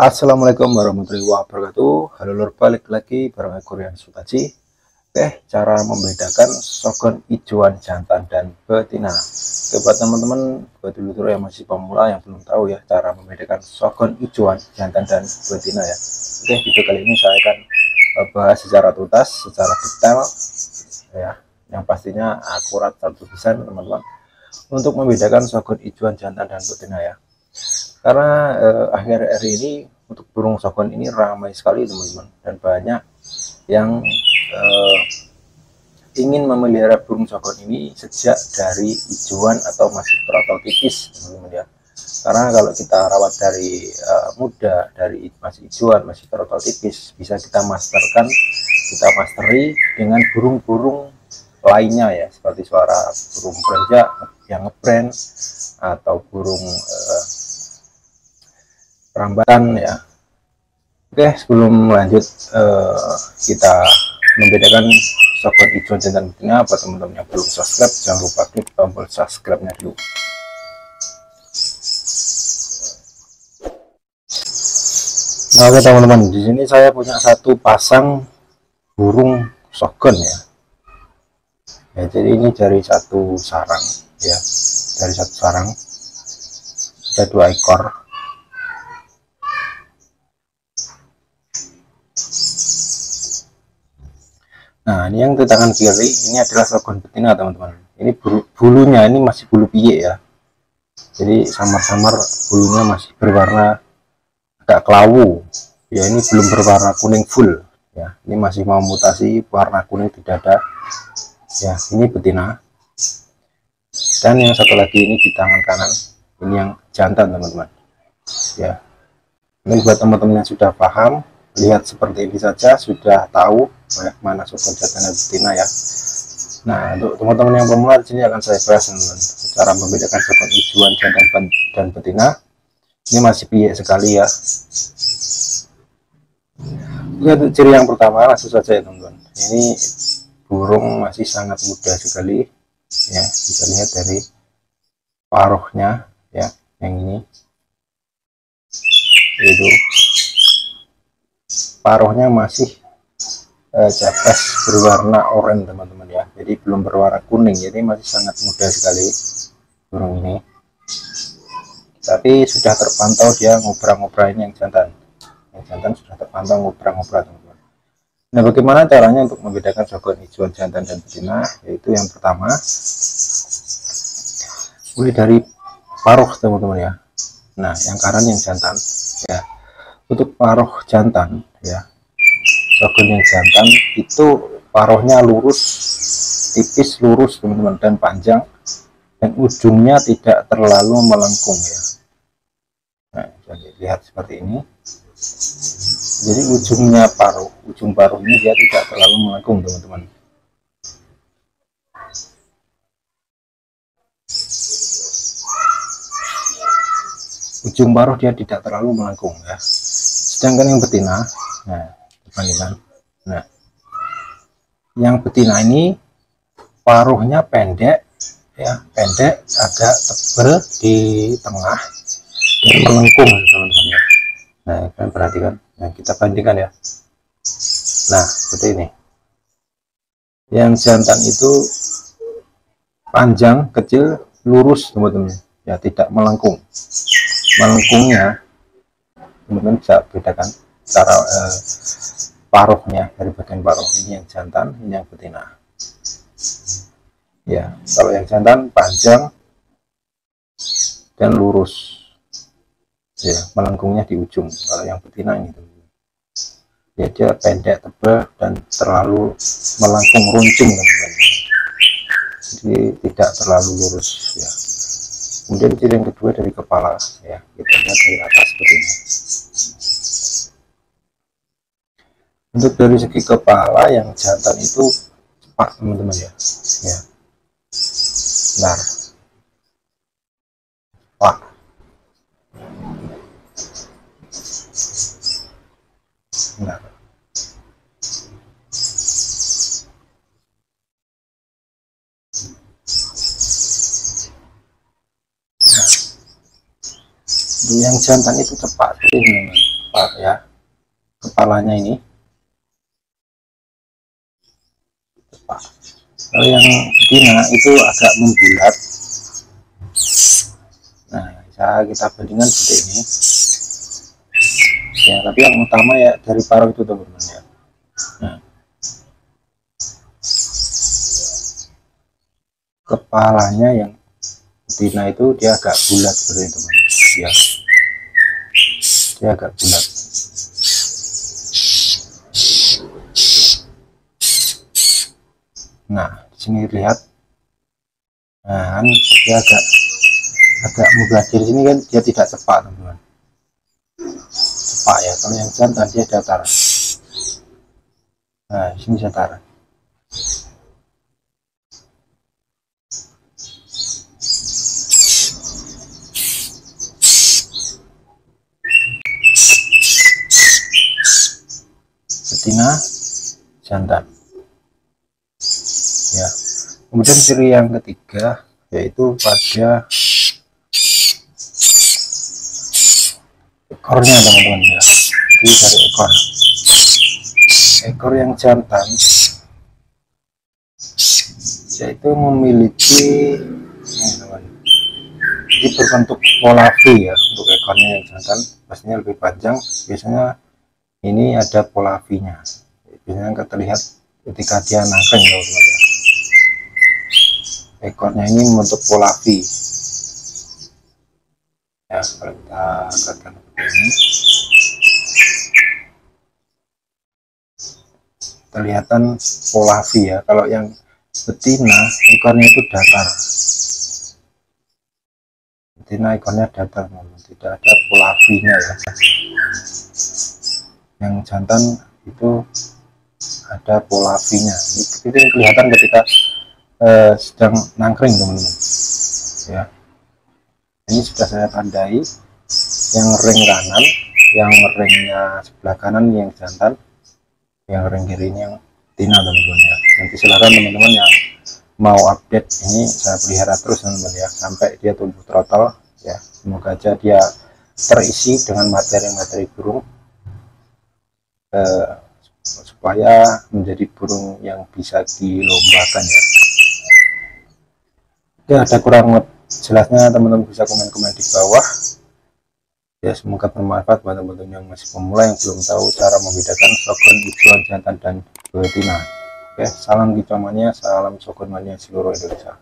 Assalamualaikum warahmatullahi wabarakatuh. Halo lur, balik lagi bareng aku Rian Sutaji. Oke, cara membedakan shotgun ijuan jantan dan betina. Oke, buat teman-teman, buat dulur yang masih pemula yang belum tahu ya cara membedakan shotgun ijuan jantan dan betina ya. Oke, video kali ini saya akan bahas secara tuntas, secara detail ya, yang pastinya akurat 100% teman-teman, untuk membedakan shotgun ijuan jantan dan betina ya. Karena akhir-akhir ini untuk burung shotgun ini ramai sekali teman-teman, dan banyak yang ingin memelihara burung shotgun ini sejak dari ijuan atau masih prototipis tipis teman-teman ya. Karena kalau kita rawat dari muda, dari masih ijuan, masih prototipis, bisa kita masterkan, kita mastery dengan burung-burung lainnya ya, seperti suara burung berenjak yang ngebrand atau burung perambatan ya. Oke, sebelum lanjut kita membedakan shotgun ijuan jantan betina, buat teman-teman yang belum subscribe jangan lupa klik tombol subscribe-nya dulu. Nah, oke teman-teman, di sini saya punya satu pasang burung shotgun ya. Ya, jadi ini dari satu sarang ya, dari satu sarang ada 2 ekor. Nah, ini yang di tangan kiri ini adalah shotgun betina teman-teman. Ini bulunya ini masih bulu piyek ya, jadi samar-samar bulunya masih berwarna agak kelawu ya. Ini belum berwarna kuning full ya, ini masih mau mutasi warna kuning di dada ya. Ini betina, dan yang satu lagi ini di tangan kanan, ini yang jantan teman-teman ya. Ini buat teman-teman yang sudah paham, lihat seperti ini saja sudah tahu ya, mana shotgun jantan dan betina ya. Nah, untuk teman-teman yang pemula di sini akan saya bahas teman-teman cara membedakan shotgun ijuan jantan dan betina. Ini masih piyek sekali ya. Ya, untuk ciri yang pertama langsung saja ya teman-teman. Ini burung masih sangat muda sekali ya, bisa lihat dari paruhnya ya, yang ini itu paruhnya masih capes berwarna oranye teman-teman ya, jadi belum berwarna kuning, jadi masih sangat muda sekali burung ini. Tapi sudah terpantau dia ngobrol-ngobrol, ini yang jantan sudah terpantau ngobrol-ngobrol teman-teman. Nah, bagaimana caranya untuk membedakan shotgun ijuan jantan dan betina? Yaitu yang pertama, mulai dari paruh teman-teman ya. Nah, yang kanan yang jantan ya. Untuk paruh jantan ya, shotgun yang jantan itu paruhnya lurus, tipis lurus teman-teman, dan panjang, dan ujungnya tidak terlalu melengkung ya. Nah, jadi lihat seperti ini. Jadi ujung paruh ini dia tidak terlalu melengkung teman-teman. Ujung paruh dia tidak terlalu melengkung ya. Sedangkan yang betina, nah dibandingkan, nah yang betina ini paruhnya pendek ya, pendek, agak tebal di tengah dan melengkung teman-teman ya. Nah, kalian perhatikan, nah kita bandingkan ya. Nah, seperti ini. Yang jantan itu panjang, kecil, lurus teman-teman ya, tidak melengkung. Melengkungnya teman-teman bisa bedakan cara paruhnya, dari bagian paruh. Ini yang jantan, ini yang betina ya. Kalau yang jantan panjang dan lurus ya, melengkungnya di ujung. Kalau yang betina ini teman-teman ya, dia pendek, tebal, dan terlalu melengkung, runcing teman-teman, jadi tidak terlalu lurus ya. Kemudian ciri yang kedua dari kepala ya, kita lihat dari atas seperti ini. Untuk dari segi kepala, yang jantan itu cepat teman-teman ya. Ya. Nah, pak. Nah. Yang jantan itu cepat ini. ya, kepalanya ini tepak. Kalau yang betina itu agak membulat. Nah, bisa kita bandingkan seperti ini ya, tapi yang utama ya dari paruh itu teman-teman ya. Nah, kepalanya yang betina itu dia agak bulat seperti itu teman ya, dia agak bulat. Nah, di sini lihat, nah kan dia agak mubazir. Di sini kan dia tidak cepat teman-teman, cepat ya. Kalau yang jantan dia datar. Nah, di sini datar. Betina, jantan ya. Kemudian ciri yang ketiga yaitu pada ekornya teman-teman ya. Jadi dari ekor yang jantan yaitu memiliki ini berbentuk pola V ya. Untuk ekornya yang jantan pastinya lebih panjang, biasanya ini ada pola V nya, biasanya terlihat ketika dia nangkring teman-teman ya. Ekornya ini membentuk pola V ya. Kalau kita lihatkan ini kelihatan pola V ya. Kalau yang betina ekornya itu datar, betina ekornya datar, tidak ada pola V nya ya. Yang jantan itu ada pola V nya. Ini kelihatan ketika sedang nangkring teman-teman ya. Ini sudah saya tandai yang ring kanan, yang ringnya sebelah kanan yang jantan, yang ring kiri ini yang betina teman-teman ya. Nanti silakan teman-teman yang mau update ini saya pelihara terus teman-teman ya, sampai dia tumbuh total ya. Semoga aja dia terisi dengan materi-materi burung supaya menjadi burung yang bisa dilombakan ya. Oke, ada kurang jelasnya teman-teman bisa komen-komen di bawah ya. Semoga bermanfaat buat teman-teman yang masih pemula yang belum tahu cara membedakan shotgun hijauan jantan dan betina. Oke, salam kicau mania, salam shotgun mania seluruh Indonesia.